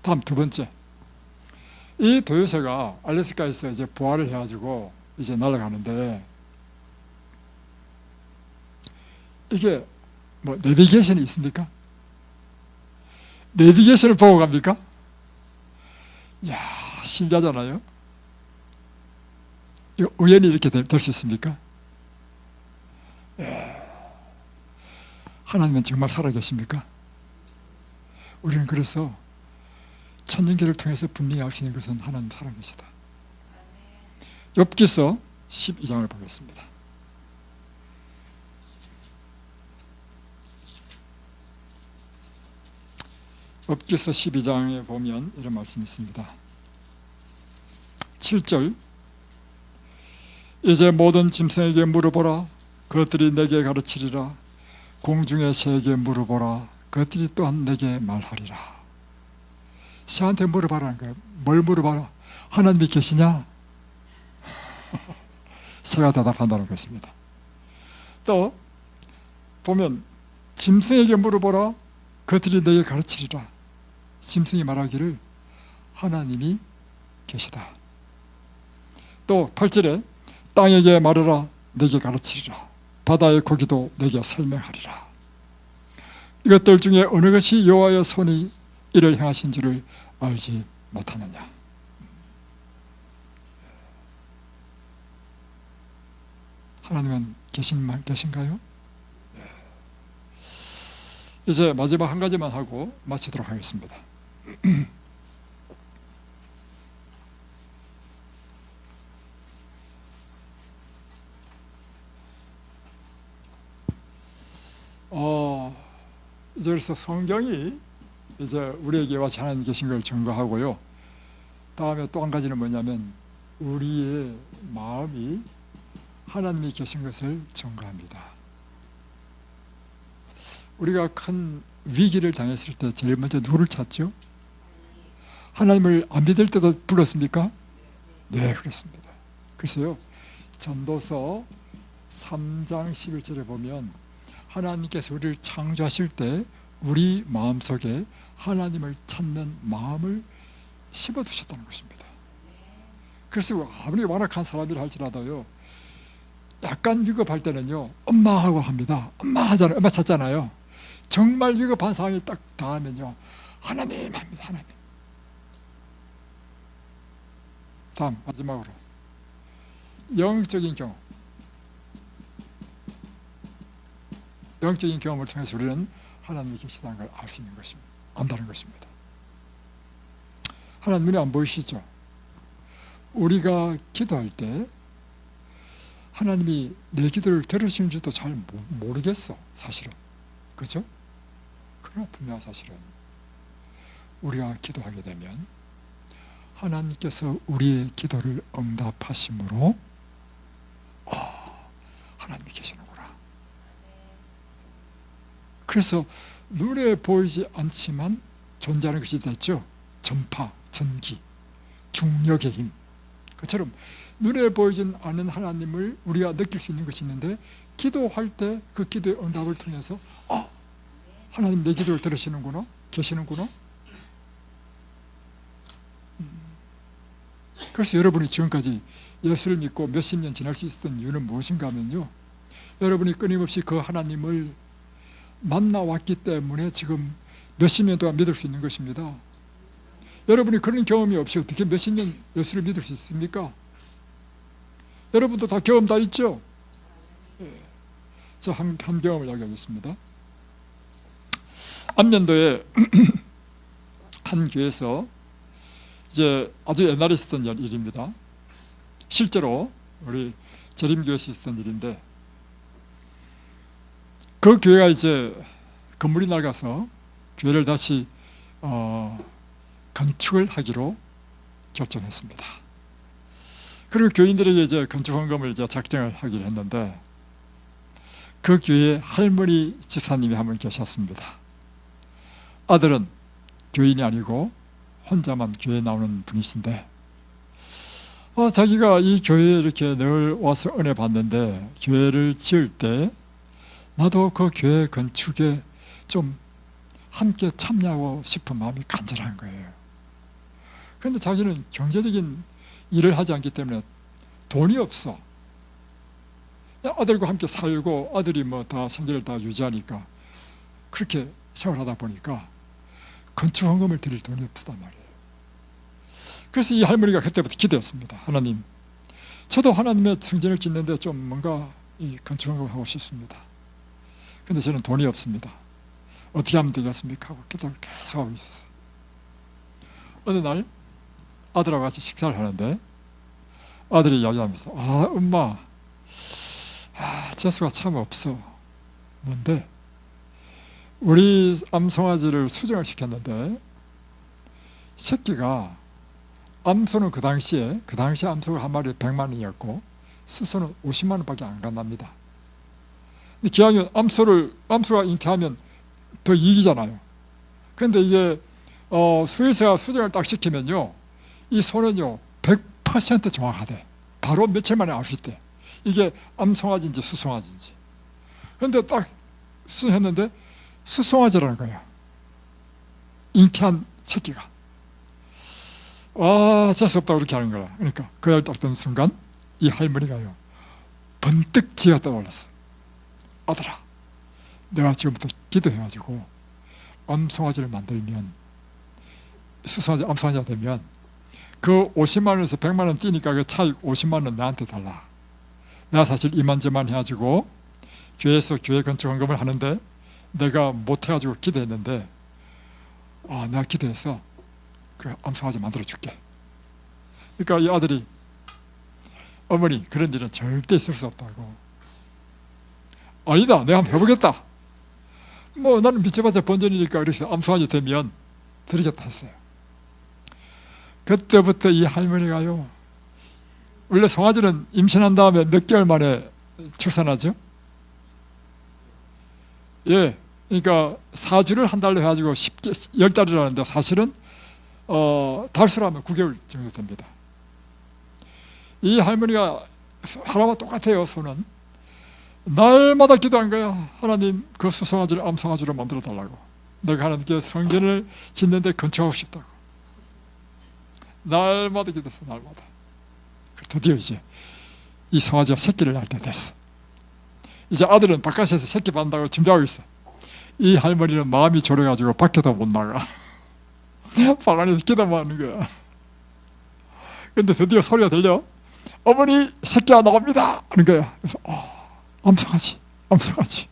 다음 두 번째. 이 도요새가 알래스카에서 이제 부활을 해가지고 이제 날아가는데 이게 뭐 내비게이션이 있습니까? 내비게이션을 보고 갑니까? 이야, 신기하잖아요. 이거 우연히 이렇게 될 수 있습니까? 하나님은 정말 살아계십니까? 우리는 그래서 천년계를 통해서 분명히 알 수 있는 것은 하나님 살아계시다. 욥기서 12장을 보겠습니다. 욥기서 12장에 보면 이런 말씀이 있습니다. 7절, 이제 모든 짐승에게 물어보라. 그것들이 내게 가르치리라. 공중의 새에게 물어보라. 그것들이 또한 내게 말하리라. 새한테 물어봐라는 거예요. 뭘 물어봐라? 하나님이 계시냐? 새가 대답한다는 것입니다. 또 보면 짐승에게 물어보라. 그것들이 내게 가르치리라. 짐승이 말하기를 하나님이 계시다. 또 8절에 땅에게 말하라. 내게 가르치리라. 바다의 고기도 내게 설명하리라. 이것들 중에 어느 것이 여호와의 손이 이를 행하신 줄을 알지 못하느냐. 하나님은 계신가요? 이제 마지막 한 가지만 하고 마치도록 하겠습니다. 이제 그래서 성경이 이제 우리에게 와서 하나님 계신 걸 증거하고요. 다음에 또 한 가지는 뭐냐면 우리의 마음이 하나님이 계신 것을 증거합니다. 우리가 큰 위기를 당했을 때 제일 먼저 누구를 찾죠? 하나님을 안 믿을 때도 불렀습니까? 네, 그렇습니다. 글쎄요, 전도서 3장 11절에 보면 하나님께서 우리를 창조하실 때 우리 마음속에 하나님을 찾는 마음을 심어두셨다는 것입니다. 그래서 아무리 완악한 사람이라 할지라도요, 약간 위급할 때는요, 엄마하고 합니다. 엄마 하잖아요. 엄마 찾잖아요. 정말 위급한 상황이 딱 닿으면요, 하나님 합니다. 하나님. 다음 마지막으로 영적인 경험. 영적인 경험을 통해서 우리는 하나님이 계시다는 걸 알 수 있는 것입니다. 안다는 것입니다. 하나님 눈에 안 보이시죠? 우리가 기도할 때 하나님이 내 기도를 들으시는지도 잘 모르겠어, 사실은. 그렇죠? 그러나 분명한 사실은 우리가 기도하게 되면 하나님께서 우리의 기도를 응답하심으로 하나님이 계시는구나. 그래서 눈에 보이지 않지만 존재하는 것이 됐죠. 전파, 전기, 중력의 힘. 그처럼 눈에 보이진 않는 하나님을 우리가 느낄 수 있는 것이 있는데, 기도할 때 그 기도의 응답을 통해서 하나님 내 기도를 들으시는구나, 계시는구나. 그래서 여러분이 지금까지 예수를 믿고 몇십 년 지날 수 있었던 이유는 무엇인가 하면요, 여러분이 끊임없이 그 하나님을 만나왔기 때문에 지금 몇십 년 동안 믿을 수 있는 것입니다. 여러분이 그런 경험이 없이 어떻게 몇십 년 예수를 믿을 수 있습니까? 여러분도 다 경험 다 있죠? 저 한 경험을 이야기하겠습니다. 안면도에 한 교회에서 이제 아주 옛날에 있었던 일입니다. 실제로 우리 재림교회에서 있었던 일인데, 그 교회가 이제 건물이 낡아서 교회를 다시 건축을 하기로 결정했습니다. 그리고 교인들에게 이제 건축 헌금을 이제 작정을 하기로 했는데, 그 교회에 할머니 집사님이 한 분 계셨습니다. 아들은 교인이 아니고 혼자만 교회에 나오는 분이신데, 자기가 이 교회에 이렇게 늘 와서 은혜 받는데, 교회를 지을 때 나도 그 교회 건축에 좀 함께 참여하고 싶은 마음이 간절한 거예요. 그런데 자기는 경제적인 일을 하지 않기 때문에 돈이 없어. 아들과 함께 살고 아들이 뭐 다 생계를 다 유지하니까 그렇게 생활하다 보니까 건축 헌금을 드릴 돈이 없단 말이에요. 그래서 이 할머니가 그때부터 기도했습니다. 하나님, 저도 하나님의 성전을 짓는데 좀 뭔가 이 건축 헌금을 하고 싶습니다. 근데 저는 돈이 없습니다. 어떻게 하면 되겠습니까? 하고 기도를 계속 하고 있었어요. 어느 날 아들하고 같이 식사를 하는데 아들이 이야기하면서 엄마, 재수가 참 없어. 뭔데? 우리 암송아지를 수정을 시켰는데 새끼가, 암소는 그 당시에 암소가 한 마리에 100만 원이었고 수소는 50만 원밖에 안 간답니다. 근데 기왕이면 암소가 잉태하면 더 이익이잖아요. 그런데 이게 수의사가 수정을 딱 시키면요, 이 소는요 100% 정확하대. 바로 며칠 만에 알 수 있대. 이게 암송아지인지 수송아지인지. 그런데 딱 수정했는데 수송아지라는 거야, 잉태한 새끼가. 재수 없다고 그렇게 하는 거야. 그러니까 그 말 딱 듣는 순간 이 할머니가요 번뜩 지가 떠올랐어. 아들아, 내가 지금부터 기도해가지고 암송아지를 만들면, 수송아지 암송아지가 되면 그 50만 원에서 100만 원 뛰니까 그 차익 50만 원 나한테 달라. 내가 사실 이만저만 해가지고 교회에서 교회 건축 헌금을 하는데 내가 못해가지고 기도했는데 내가 기도해서 그 암송아지 만들어 줄게. 그러니까 이 아들이, 어머니 그런 일은 절대 있을 수 없다고. 아니다, 내가 한번 해보겠다. 뭐 나는 믿어봤자 본전이니까 그래서 암송아지 되면 드리겠다 했어요. 그때부터 이 할머니가요, 원래 송아지는 임신한 다음에 몇 개월 만에 출산하죠? 예, 그러니까 사주를 한 달로 해가지고 10달이라는데 사실은 달수로 하면 9개월 정도 됩니다. 이 할머니가 하나와 똑같아요. 소는 날마다 기도한 거야. 하나님, 그 수송아지를 암송아지로 만들어 달라고. 내가 하나님께 성전을 짓는데 건축하고 싶다고. 날마다 기도했어. 날마다. 드디어 이제 이 송아지가 새끼를 낳을 때 됐어. 이제 아들은 바깥에서 새끼 받는다고 준비하고 있어. 이 할머니는 마음이 졸여가지고 밖에도 못 나가. 방 안에서 기도만 하는 거야. 근데 드디어 소리가 들려. 어머니, 새끼가 나옵니다 하는 거야. 그래서 암송아지.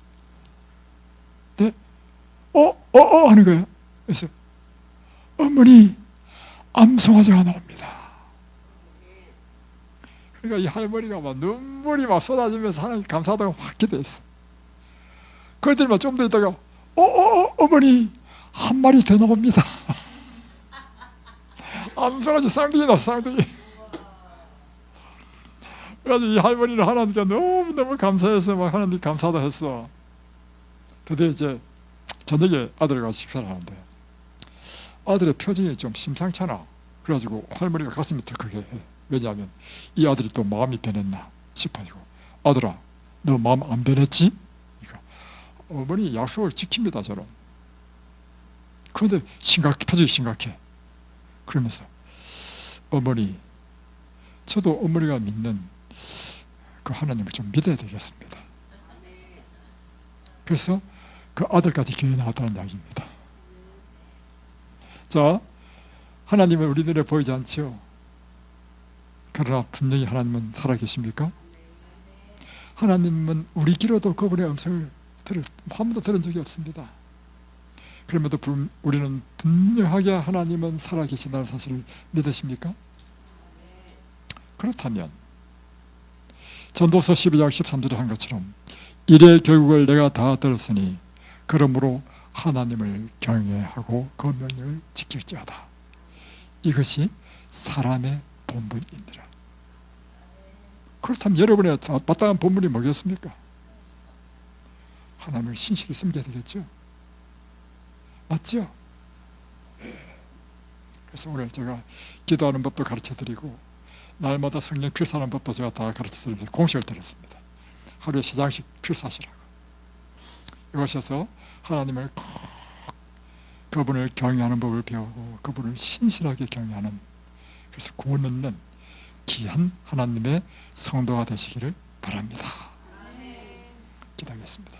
네? 하는 거야. 그래서 어머니, 암송아지가 나옵니다. 그러니까 이 할머니가 막 눈물이 막 쏟아지면서 하나님 감사하다고 확 기도했어. 그러더니만 좀 더 있다가 어머니, 한 마리 더 나옵니다. 암송아지 쌍둥이 났어, 쌍둥이. 그래가지고 이 할머니는 하나님께 너무너무 감사해서 막 하나님 감사하다 했어. 드디어 이제 저녁에 아들과 식사를 하는데 아들의 표정이 좀 심상찮아. 그래가지고 할머니가 가슴이 덜컥해. 왜냐하면 이 아들이 또 마음이 변했나 싶어가지고, 아들아, 너 마음 안 변했지? 그러니까 어머니 약속을 지킵니다, 저는. 그런데 표정이 심각해. 그러면서 어머니, 저도 어머니가 믿는 그 하나님을 좀 믿어야 되겠습니다. 그래서 그 아들까지 교회에 나왔다는 이야기입니다. 자, 하나님은 우리 눈에 보이지 않죠? 그러나 분명히 하나님은 살아계십니까? 하나님은 우리 귀로도 그분의 음성을 한 번도 들은 적이 없습니다. 그럼에도 우리는 분명하게 하나님은 살아계신다는 사실을 믿으십니까? 그렇다면 전도서 12장 13절에 한 것처럼 이래 결국을 내가 다 들었으니 그러므로 하나님을 경외하고 그 명령을 지킬지어다. 이것이 사람의 본분이니라. 그렇다면 여러분의 마땅한 본분이 뭐겠습니까? 하나님을 신실히 섬겨야 되겠죠. 맞죠? 그래서 오늘 제가 기도하는 법도 가르쳐드리고 날마다 성령 필사하는 법도 제가 다 가르쳐드리면서 공식을 드렸습니다. 하루에 3장씩 필사하시라고. 이곳에서 하나님을 그분을 경외하는 법을 배우고 그분을 신실하게 경외하는, 그래서 구원 얻는 귀한 하나님의 성도가 되시기를 바랍니다. 기도하겠습니다.